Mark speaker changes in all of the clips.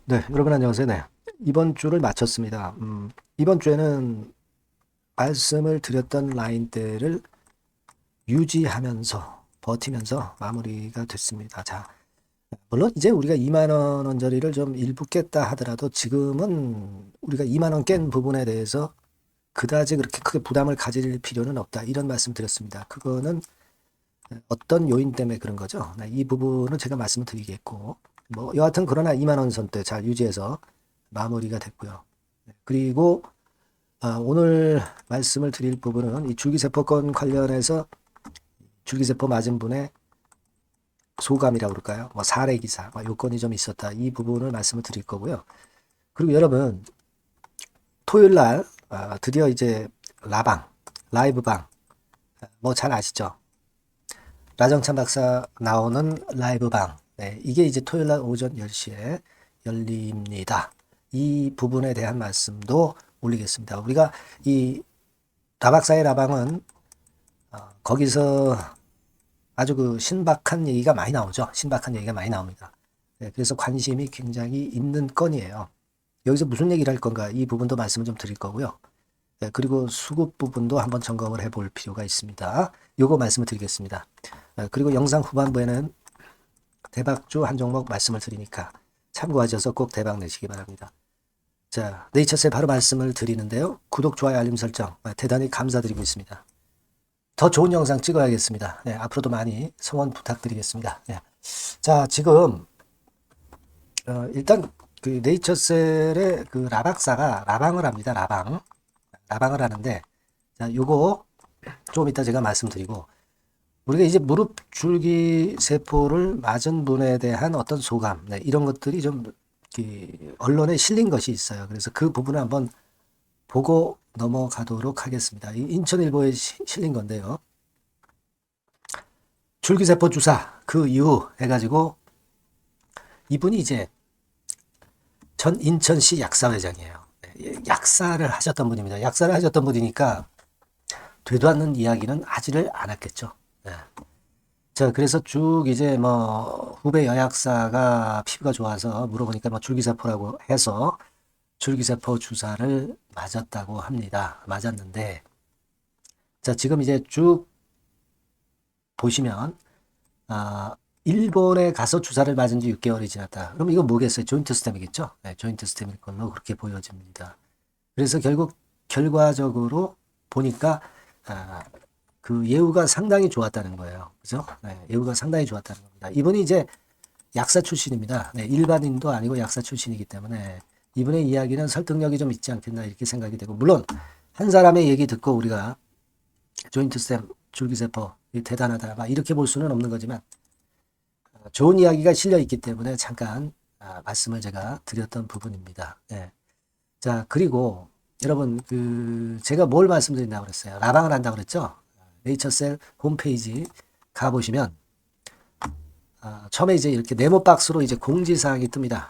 Speaker 1: 네, 여러분 안녕하세요. 네. 이번 주를 마쳤습니다. 이번 주에는 말씀을 드렸던 라인대를 유지하면서 버티면서 마무리가 됐습니다. 자, 물론 이제 우리가 2만 원짜리를 좀 일부 깼다 하더라도 지금은 우리가 2만 원 깬 부분에 대해서 그다지 그렇게 크게 부담을 가질 필요는 없다. 이런 말씀 드렸습니다. 그거는 어떤 요인 때문에 그런 거죠. 네, 이 부분은 제가 말씀을 드리겠고, 뭐 여하튼 그러나 2만 원 선대 잘 유지해서 마무리가 됐고요. 네, 그리고 오늘 말씀을 드릴 부분은 이 줄기세포건 관련해서 줄기세포 맞은 분의 소감이라고 그럴까요? 뭐 사례 기사, 뭐 요건이 좀 있었다. 이 부분을 말씀을 드릴 거고요. 그리고 여러분 토요일 날 드디어 이제 라방, 라이브방 뭐 잘 아시죠? 라정찬 박사 나오는 라이브방. 네, 이게 이제 토요일 날 오전 10시에 열립니다. 이 부분에 대한 말씀도 올리겠습니다. 우리가 이 라박사의 라방은 거기서 아주 그 신박한 얘기가 많이 나오죠. 신박한 얘기가 많이 나옵니다. 네, 그래서 관심이 굉장히 있는 건이에요. 여기서 무슨 얘기를 할 건가 이 부분도 말씀을 좀 드릴 거고요. 네, 그리고 수급 부분도 한번 점검을 해볼 필요가 있습니다. 요거 말씀을 드리겠습니다. 그리고 영상 후반부에는 대박주 한 종목 말씀을 드리니까 참고하셔서 꼭 대박 내시기 바랍니다. 자, 네이처셀 바로 말씀을 드리는데요. 구독, 좋아요, 알림 설정 대단히 감사드리고 있습니다. 더 좋은 영상 찍어야겠습니다. 네, 앞으로도 많이 성원 부탁드리겠습니다. 네. 자, 지금 일단 그 네이처셀의 그 라박사가 라방을 합니다. 라방을 하는데 자, 요거 좀 이따 제가 말씀드리고 우리가 이제 무릎 줄기 세포를 맞은 분에 대한 어떤 소감, 네, 이런 것들이 좀 언론에 실린 것이 있어요. 그래서 그 부분을 한번 보고 넘어가도록 하겠습니다. 이 인천일보에 실린 건데요. 줄기세포 주사 그 이후 해가지고 이분이 이제 전 인천시 약사회장이에요. 네, 약사를 하셨던 분입니다. 약사를 하셨던 분이니까 되도 않는 이야기는 하지를 않았겠죠. 네. 자, 그래서 쭉 이제 뭐 후배 여약사가 피부가 좋아서 물어보니까 뭐 줄기세포라고 해서 줄기세포 주사를 맞았다고 합니다. 맞았는데, 자, 지금 이제 쭉 보시면, 아, 일본에 가서 주사를 맞은 지 6개월이 지났다. 그럼 이거 뭐겠어요? 조인트 스템이겠죠? 네, 조인트 스템일 걸로 그렇게 보여집니다. 그래서 결국 결과적으로 보니까, 아, 그 예후가 상당히 좋았다는 거예요. 그죠? 네, 예후가 상당히 좋았다는 겁니다. 이분이 이제 약사 출신입니다. 네, 일반인도 아니고 약사 출신이기 때문에 이분의 이야기는 설득력이 좀 있지 않겠나 이렇게 생각이 되고 물론 한 사람의 얘기 듣고 우리가 조인트 스템, 줄기세포 대단하다 막 이렇게 볼 수는 없는 거지만 좋은 이야기가 실려 있기 때문에 잠깐 말씀을 제가 드렸던 부분입니다. 네. 자, 그리고 여러분 그 제가 뭘 말씀드린다고 그랬어요? 라방을 한다고 그랬죠? 네이처셀 홈페이지 가보시면 처음에 이제 이렇게 네모 박스로 이제 공지사항이 뜹니다.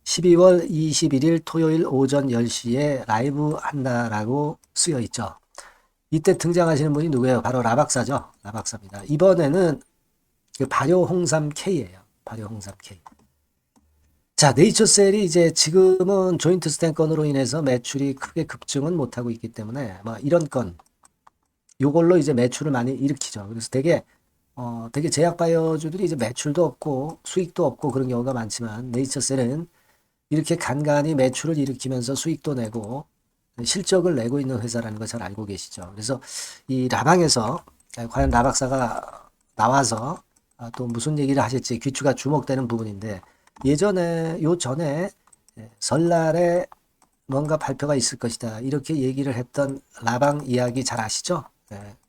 Speaker 1: 12월 21일 토요일 오전 10시에 라이브 한다라고 쓰여 있죠. 이때 등장하시는 분이 누구예요? 바로 라박사죠. 라박사입니다. 이번에는 그 발효 홍삼 K예요. 발효 홍삼 K. 자, 네이처셀이 이제 지금은 조인트 스탠 건으로 인해서 매출이 크게 급증은 못하고 있기 때문에 뭐 이런 건 요걸로 이제 매출을 많이 일으키죠. 그래서 되게 제약 바이오주들이 이제 매출도 없고 수익도 없고 그런 경우가 많지만 네이처셀은 이렇게 간간히 매출을 일으키면서 수익도 내고 실적을 내고 있는 회사라는 걸 잘 알고 계시죠. 그래서 이 라방에서 과연 라박사가 나와서 또 무슨 얘기를 하실지 귀추가 주목되는 부분인데 요 전에 설날에 뭔가 발표가 있을 것이다. 이렇게 얘기를 했던 라방 이야기 잘 아시죠?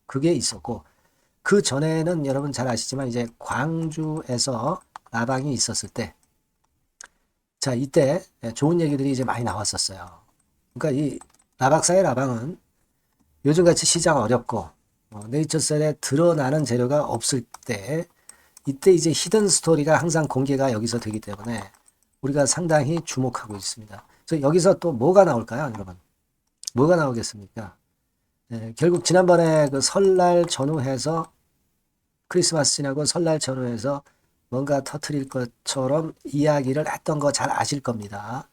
Speaker 1: 그게 있었고 그 전에는 여러분 잘 아시지만 이제 광주에서 라방이 있었을 때 자, 이때 좋은 얘기들이 이제 많이 나왔었어요. 그러니까 이 라박사의 라방은 요즘같이 시장 어렵고 네이처셀에 드러나는 재료가 없을 때 이때 이제 히든 스토리가 항상 공개가 여기서 되기 때문에 우리가 상당히 주목하고 있습니다. 그래서 여기서 또 뭐가 나올까요, 여러분? 뭐가 나오겠습니까? 결국 지난번에 그 설날 전후해서 크리스마스 지나고 설날 전후해서 뭔가 터트릴 것처럼 이야기를 했던 거 잘 아실 겁니다.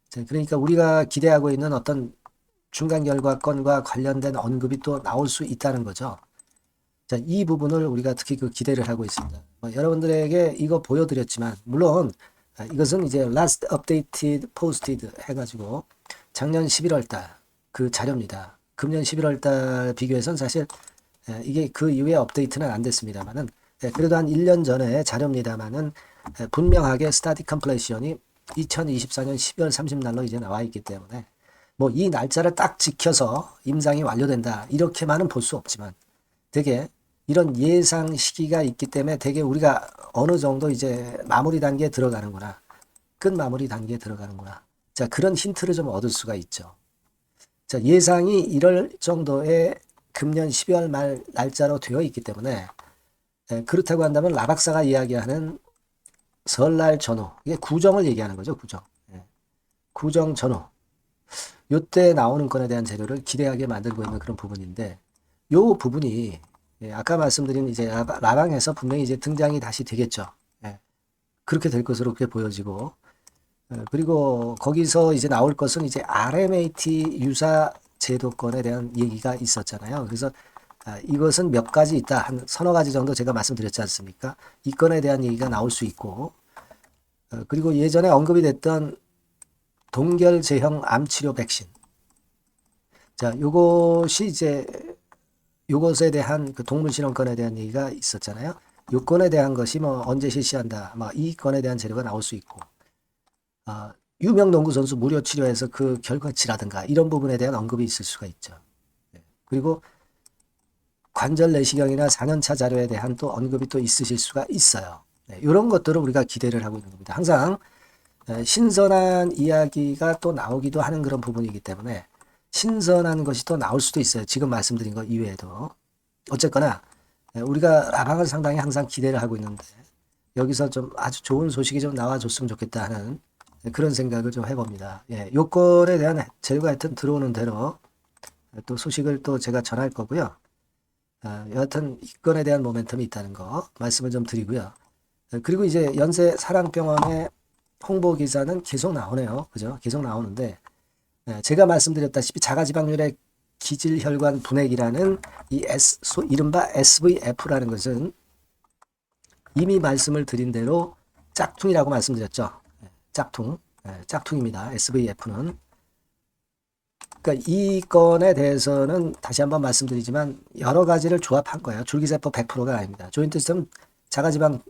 Speaker 1: 자, 그러니까 우리가 기대하고 있는 어떤 중간 결과권과 관련된 언급이 또 나올 수 있다는 거죠. 자, 이 부분을 우리가 특히 그 기대를 하고 있습니다. 여러분들에게 이거 보여드렸지만, 물론 이것은 이제 last updated posted 해가지고 작년 11월 달 그 자료입니다. 금년 11월 달 비교해서는 사실 이게 그 이후에 업데이트는 안 됐습니다만은 그래도 한 1년 전에 자료입니다만은 분명하게 스타틱 컴플레이션이 2024년 12월 30날로 이제 나와 있기 때문에 뭐 이 날짜를 딱 지켜서 임상이 완료된다 이렇게만은 볼 수 없지만 되게 이런 예상 시기가 있기 때문에 되게 우리가 어느 정도 이제 마무리 단계에 들어가는구나. 끝 마무리 단계에 들어가는구나. 자, 그런 힌트를 좀 얻을 수가 있죠. 자, 예상이 이럴 정도의 금년 12월 말 날짜로 되어 있기 때문에 그렇다고 한다면 라박사가 이야기하는 설날 전후, 이게 구정을 얘기하는 거죠. 구정. 구정 전후. 요때 나오는 건에 대한 재료를 기대하게 만들고 있는 그런 부분인데 요 부분이 아까 말씀드린 이제 라방에서 분명히 이제 등장이 다시 되겠죠. 그렇게 될 것으로 그렇게 보여지고 그리고 거기서 이제 나올 것은 이제 RMAT 유사 제도권에 대한 얘기가 있었잖아요. 그래서 이것은 몇 가지 있다. 한 서너 가지 정도 제가 말씀드렸지 않습니까? 이 건에 대한 얘기가 나올 수 있고 그리고 예전에 언급이 됐던 동결제형 암치료 백신. 자, 요것이 이제 요것에 대한 그 동물 실험권에 대한 얘기가 있었잖아요. 요건에 대한 것이 뭐 언제 실시한다. 뭐 이 건에 대한 재료가 나올 수 있고. 유명 농구 선수 무료 치료에서 그 결과치라든가 이런 부분에 대한 언급이 있을 수가 있죠. 그리고 관절 내시경이나 4년차 자료에 대한 또 언급이 또 있으실 수가 있어요. 이런 것들을 우리가 기대를 하고 있는 겁니다. 항상 신선한 이야기가 또 나오기도 하는 그런 부분이기 때문에 신선한 것이 또 나올 수도 있어요. 지금 말씀드린 것 이외에도. 어쨌거나 우리가 라방을 상당히 항상 기대를 하고 있는데 여기서 좀 아주 좋은 소식이 좀 나와줬으면 좋겠다 하는 그런 생각을 좀 해봅니다. 요건에 대한 재료가 하여튼 들어오는 대로 또 소식을 또 제가 전할 거고요. 여하튼 이 건에 대한 모멘텀이 있다는 거 말씀을 좀 드리고요. 그리고 이제 연세 사랑병원의 홍보 기사는 계속 나오네요. 그죠? 계속 나오는데 제가 말씀드렸다시피 자가지방률의 기질혈관 분액이라는 이 이른바 SVF라는 것은 이미 말씀을 드린 대로 짝퉁이라고 말씀드렸죠. 짝퉁, 짝퉁입니다. SVF는. 그러니까 이 건에 대해서는 다시 한번 말씀드리지만 여러 가지를 조합한 거예요. 줄기세포 100%가 아닙니다. 조인트 시스템 자가지방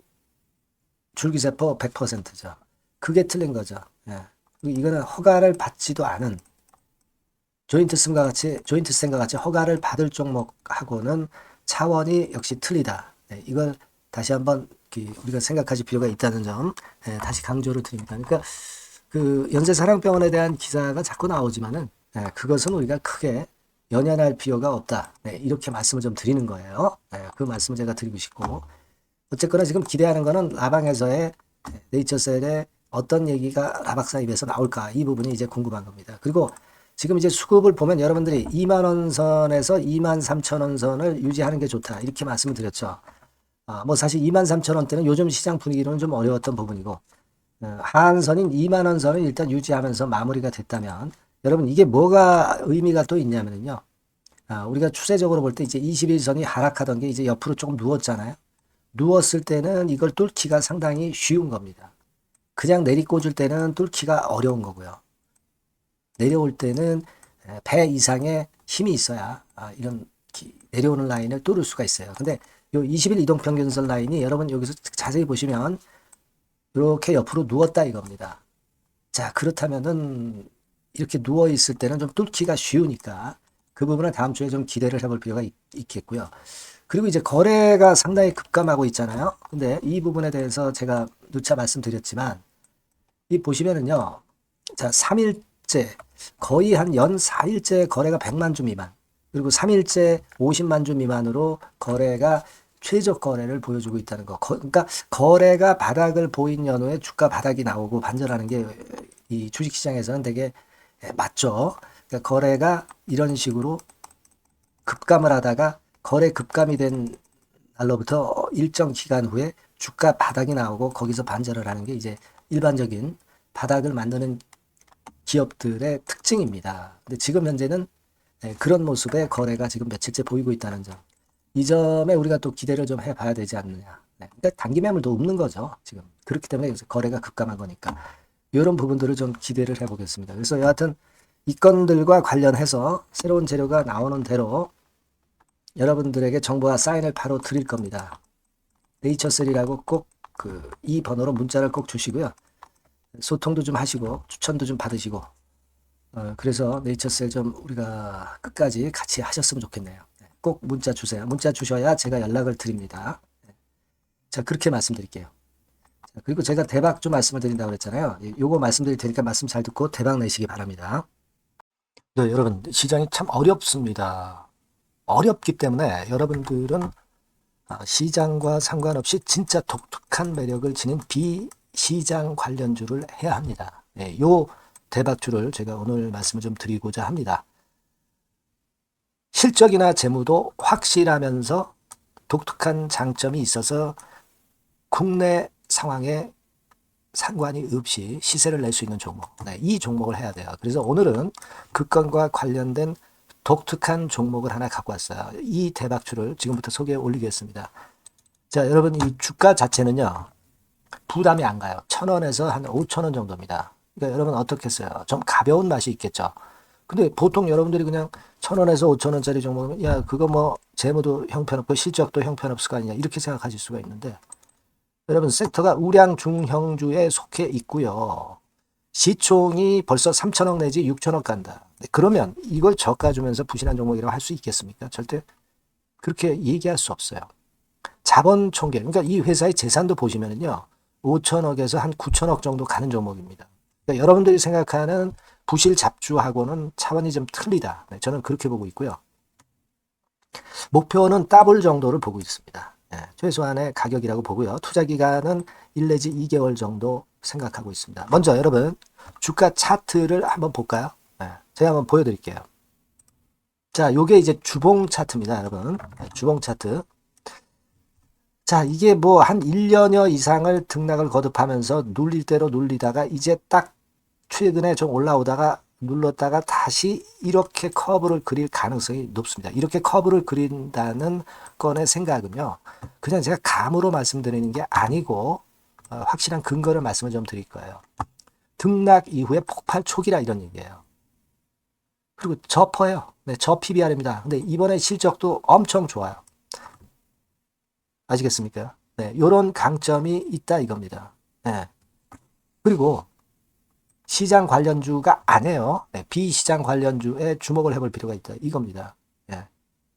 Speaker 1: 줄기세포 100%죠. 그게 틀린 거죠. 이거는 허가를 받지도 않은 조인트 스템과 같이 허가를 받을 종목하고는 차원이 역시 틀리다. 이걸 다시 한번 우리가 생각하실 필요가 있다는 점 다시 강조를 드립니다. 그러니까 그 연세사랑병원에 대한 기사가 자꾸 나오지만은 그것은 우리가 크게 연연할 필요가 없다. 이렇게 말씀을 좀 드리는 거예요. 그 말씀을 제가 드리고 싶고 어쨌거나 지금 기대하는 거는 라방에서의 네이처셀의 어떤 얘기가 라박사 입에서 나올까 이 부분이 이제 궁금한 겁니다. 그리고 지금 이제 수급을 보면 여러분들이 2만 원 선에서 2만 3천 원 선을 유지하는 게 좋다 이렇게 말씀을 드렸죠. 뭐 사실 2만 3천 원대는 요즘 시장 분위기로는 좀 어려웠던 부분이고 하한선인 2만 원 선을 일단 유지하면서 마무리가 됐다면 여러분 이게 뭐가 의미가 또 있냐면요. 우리가 추세적으로 볼 때 이제 21선이 하락하던 게 이제 옆으로 조금 누웠잖아요. 누웠을 때는 이걸 뚫기가 상당히 쉬운 겁니다. 그냥 내리꽂을 때는 뚫기가 어려운 거고요. 내려올 때는 배 이상의 힘이 있어야 이런 내려오는 라인을 뚫을 수가 있어요. 근데 요 20일 이동평균선 라인이 여러분 여기서 자세히 보시면 이렇게 옆으로 누웠다 이겁니다. 자, 그렇다면은 이렇게 누워 있을 때는 좀 뚫기가 쉬우니까 그 부분은 다음 주에 좀 기대를 해볼 필요가 있겠고요. 그리고 이제 거래가 상당히 급감하고 있잖아요. 근데 이 부분에 대해서 제가 누차 말씀드렸지만 이 보시면은요. 자, 3일째 거의 한 연 4일째 거래가 100만 주 미만 그리고 3일째 50만 주 미만으로 거래가 최저 거래를 보여주고 있다는 거. 그러니까 거래가 바닥을 보인 연후에 주가 바닥이 나오고 반전하는 게 이 주식시장에서는 되게 맞죠. 그러니까 거래가 이런 식으로 급감을 하다가 거래 급감이 된 날로부터 일정 기간 후에 주가 바닥이 나오고 거기서 반전을 하는 게 이제 일반적인 바닥을 만드는 기업들의 특징입니다. 근데 지금 현재는 그런 모습의 거래가 지금 며칠째 보이고 있다는 점. 이 점에 우리가 또 기대를 좀 해봐야 되지 않느냐. 근데 단기 매물도 없는 거죠. 지금. 그렇기 때문에 거래가 급감한 거니까. 이런 부분들을 좀 기대를 해보겠습니다. 그래서 여하튼 이 건들과 관련해서 새로운 재료가 나오는 대로 여러분들에게 정보와 사인을 바로 드릴 겁니다. 네이처셀이라고 꼭 이 번호로 문자를 꼭 주시고요. 소통도 좀 하시고 추천도 좀 받으시고 그래서 네이처셀 좀 우리가 끝까지 같이 하셨으면 좋겠네요. 꼭 문자 주세요. 문자 주셔야 제가 연락을 드립니다. 자, 그렇게 말씀드릴게요. 자, 그리고 제가 대박 좀 말씀을 드린다고 그랬잖아요. 요거 말씀드릴 테니까 말씀 잘 듣고 대박 내시기 바랍니다. 네, 여러분 시장이 참 어렵습니다. 어렵기 때문에 여러분들은 시장과 상관없이 진짜 독특한 매력을 지닌 비시장 관련주를 해야 합니다. 네, 요 대박주를 제가 오늘 말씀을 좀 드리고자 합니다. 실적이나 재무도 확실하면서 독특한 장점이 있어서 국내 상황에 상관이 없이 시세를 낼 수 있는 종목. 네, 이 종목을 해야 돼요. 그래서 오늘은 그 건과 관련된 독특한 종목을 하나 갖고 왔어요. 이 대박주를 지금부터 소개해 올리겠습니다. 자, 여러분 이 주가 자체는요. 부담이 안 가요. 1,000원에서 한 5,000원 정도입니다. 그러니까 여러분 어떻겠어요? 좀 가벼운 맛이 있겠죠. 근데 보통 여러분들이 그냥 1,000원에서 5,000원짜리 종목은 야 그거 뭐 재무도 형편없고 실적도 형편없을 거 아니냐 이렇게 생각하실 수가 있는데 여러분 섹터가 우량 중형주에 속해 있고요. 시총이 벌써 3천억 내지 6천억 간다. 그러면 이걸 저가 주면서 부실한 종목이라고 할 수 있겠습니까? 절대 그렇게 얘기할 수 없어요. 자본 총계, 그러니까 이 회사의 재산도 보시면은요, 5천억에서 한 9천억 정도 가는 종목입니다. 그러니까 여러분들이 생각하는 부실 잡주하고는 차원이 좀 틀리다. 네, 저는 그렇게 보고 있고요. 목표는 더블 정도를 보고 있습니다. 네, 최소한의 가격이라고 보고요. 투자 기간은 1 내지 2개월 정도 생각하고 있습니다. 먼저 여러분 주가 차트를 한번 볼까요? 네, 제가 한번 보여드릴게요. 자, 요게 이제 주봉 차트입니다, 여러분. 네, 주봉 차트. 자, 이게 뭐 한 1년여 이상을 등락을 거듭하면서 눌릴 대로 눌리다가 이제 딱 최근에 좀 올라오다가 눌렀다가 다시 이렇게 커브를 그릴 가능성이 높습니다. 이렇게 커브를 그린다는 건의 생각은요. 그냥 제가 감으로 말씀드리는 게 아니고 확실한 근거를 말씀을 좀 드릴 거예요. 등락 이후에 폭발 초기라 이런 얘기예요. 그리고 저퍼예요. 네, 저 PBR입니다. 근데 이번에 실적도 엄청 좋아요. 아시겠습니까? 네, 요런 강점이 있다 이겁니다. 네. 그리고 시장 관련주가 아니에요. 네, 비시장 관련주에 주목을 해볼 필요가 있다 이겁니다. 네.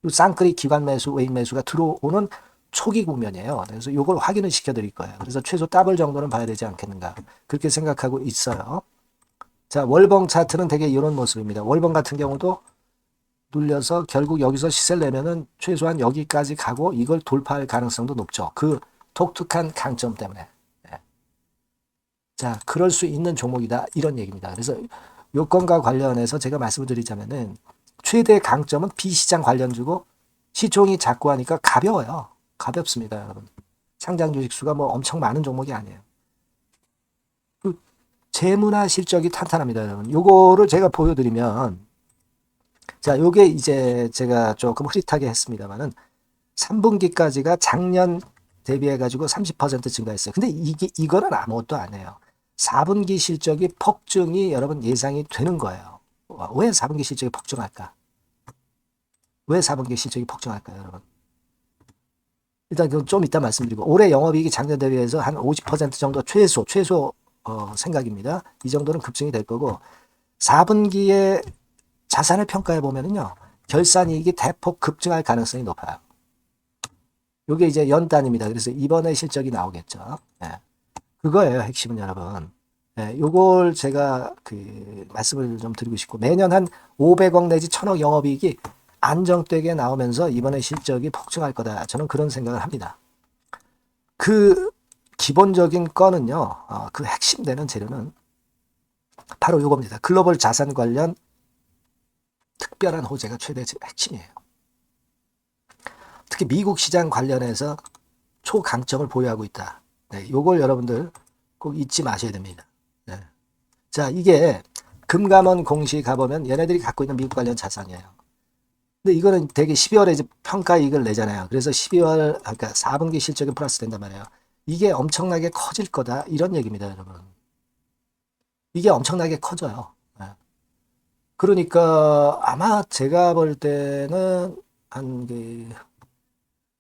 Speaker 1: 쌍끌이 기관 매수, 외인 매수가 들어오는 초기 국면이에요. 그래서 이걸 확인을 시켜드릴 거예요. 그래서 최소 더블 정도는 봐야 되지 않겠는가 그렇게 생각하고 있어요. 자, 월봉 차트는 되게 이런 모습입니다. 월봉 같은 경우도 눌려서 결국 여기서 시세를 내면은 최소한 여기까지 가고 이걸 돌파할 가능성도 높죠. 그 독특한 강점 때문에. 네. 자, 그럴 수 있는 종목이다 이런 얘기입니다. 그래서 요건과 관련해서 제가 말씀을 드리자면은 최대 강점은 비시장 관련주고 시총이 작고 하니까 가벼워요. 가볍습니다, 여러분. 상장 주식 수가 뭐 엄청 많은 종목이 아니에요. 그 재무나 실적이 탄탄합니다, 여러분. 요거를 제가 보여드리면 자, 요게 이제 제가 조금 흐릿하게 했습니다만은 3분기까지가 작년 대비해 가지고 30% 증가했어요. 근데 이거는 아무것도 아니에요. 4분기 실적이 폭증이 여러분 예상이 되는 거예요. 왜 4분기 실적이 폭증할까? 왜 4분기 실적이 폭증할까요, 여러분? 일단 그건 좀 이따 말씀드리고 올해 영업이익이 작년 대비해서 한 50% 정도 최소 생각입니다. 이 정도는 급증이 될 거고 4분기에 자산을 평가해 보면은요. 결산이익이 대폭 급증할 가능성이 높아요. 이게 이제 연단입니다. 그래서 이번에 실적이 나오겠죠. 네. 그거예요. 핵심은 여러분. 네, 요걸 제가 말씀을 좀 드리고 싶고 매년 한 500억 내지 1,000억 영업이익이 안정되게 나오면서 이번에 실적이 폭증할 거다. 저는 그런 생각을 합니다. 그 기본적인 건은요. 그 핵심 되는 재료는 바로 요겁니다. 글로벌 자산 관련 특별한 호재가 최대 핵심이에요. 특히 미국 시장 관련해서 초강점을 보유하고 있다. 네, 요걸 여러분들 꼭 잊지 마셔야 됩니다. 네. 자, 이게 금감원 공시 가보면 얘네들이 갖고 있는 미국 관련 자산이에요. 근데 이거는 되게 12월에 이제 평가이익을 내잖아요. 그래서 12월, 그러니까 4분기 실적이 플러스 된단 말이에요. 이게 엄청나게 커질 거다. 이런 얘기입니다, 여러분. 이게 엄청나게 커져요. 네. 그러니까 아마 제가 볼 때는 한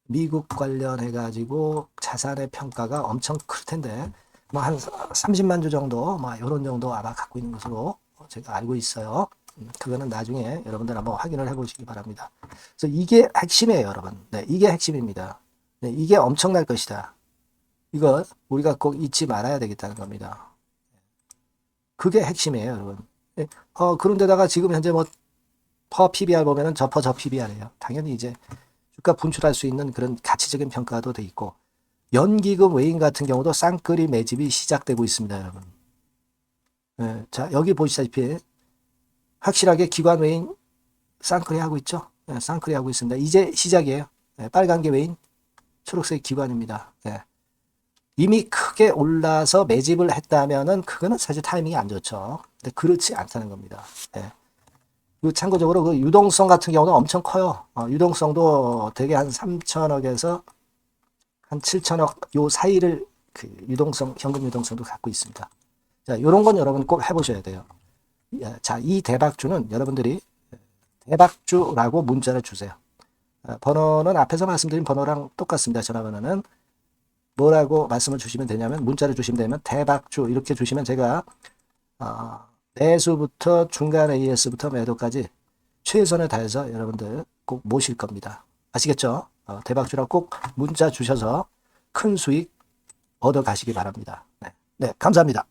Speaker 1: 미국 관련해가지고 자산의 평가가 엄청 클 텐데, 뭐 한 30만 주 정도, 뭐 이런 정도 아마 갖고 있는 것으로 제가 알고 있어요. 그거는 나중에 여러분들 한번 확인을 해보시기 바랍니다. 그래서 이게 핵심이에요, 여러분. 네, 이게 핵심입니다. 네, 이게 엄청날 것이다. 이거 우리가 꼭 잊지 말아야 되겠다는 겁니다. 그게 핵심이에요, 여러분. 네, 그런데다가 지금 현재 뭐 퍼 PBR 보면은 저 PBR이에요. 당연히 이제 주가 분출할 수 있는 그런 가치적인 평가도 돼 있고, 연기금 외인 같은 경우도 쌍끌이 매집이 시작되고 있습니다, 여러분. 네, 자, 여기 보시다시피 확실하게 기관 외인 쌍끌이 하고 있죠. 네, 쌍끌이 하고 있습니다. 이제 시작이에요. 네, 빨간 게 외인, 초록색 기관입니다. 네. 이미 크게 올라서 매집을 했다면은 그거는 사실 타이밍이 안 좋죠. 근데 그렇지 않다는 겁니다. 네. 그리고 참고적으로 그 유동성 같은 경우는 엄청 커요. 유동성도 되게 한 3천억에서 한 7천억 요 사이를 그 유동성, 현금 유동성도 갖고 있습니다. 자, 요런 건 여러분 꼭 해보셔야 돼요. 자, 이 대박주는 여러분들이 대박주라고 문자를 주세요. 번호는 앞에서 말씀드린 번호랑 똑같습니다. 전화번호는 뭐라고 말씀을 주시면 되냐면, 문자를 주시면 되면 대박주 이렇게 주시면 제가 매수부터 중간 AS부터 매도까지 최선을 다해서 여러분들 꼭 모실 겁니다. 아시겠죠? 대박주라고 꼭 문자 주셔서 큰 수익 얻어 가시기 바랍니다. 네, 네, 감사합니다.